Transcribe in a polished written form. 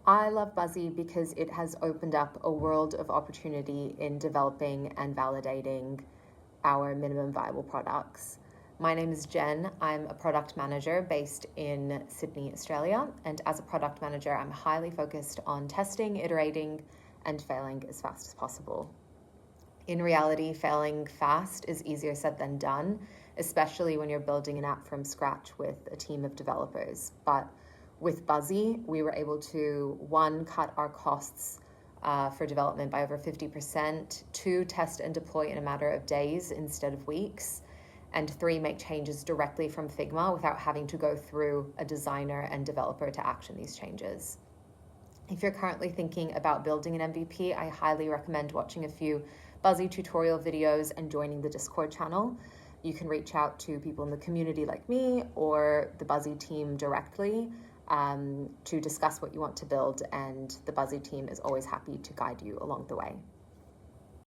I love Buzzy because it has opened up a world of opportunity in developing and validating our minimum viable products. My name is Jen. I'm a product manager based in Sydney, Australia. And as a product manager, I'm highly focused on testing, iterating, and failing as fast as possible. In reality, failing fast is easier said than done, especially when you're building an app from scratch with a team of developers. But with Buzzy, we were able to, one, cut our costs for development by over 50%, two, test and deploy in a matter of days instead of weeks, and three, make changes directly from Figma without having to go through a designer and developer to action these changes. If you're currently thinking about building an MVP, I highly recommend watching a few Buzzy tutorial videos and joining the Discord channel. You can reach out to people in the community like me or the Buzzy team directly to discuss what you want to build, and the Buzzy team is always happy to guide you along the way.